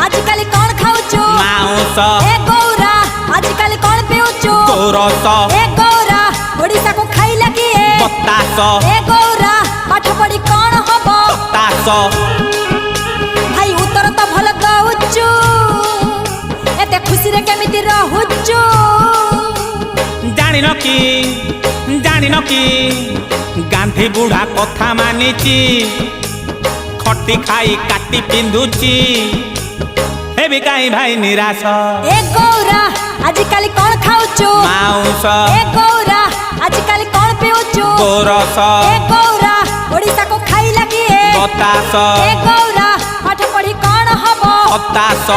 आजिकल कौन खाऊचु माउस ए गौरा आजिकल कौन पिउचु गोरस ए गौरा ओडिसा को खाइला किए बतास ए गौरा पाठ पढ़ी कौन हबो तास भाई उत्तर तो भल दउचु एते खुशी रे केमिति रहुचु जानिन कि गांधी बुढ़ा कथा मानिची खटी खाई काटी पिंधुची हे भी काई भाई निराश ए गौरा आजिकल कौन खाऊचु माउस ए गौरा आजिकल कौन पिउचु गोरस ए गौरा ओडिसा को खाइला किए बतास ए गौरा पाठ पढ़ी कौन हबो हताश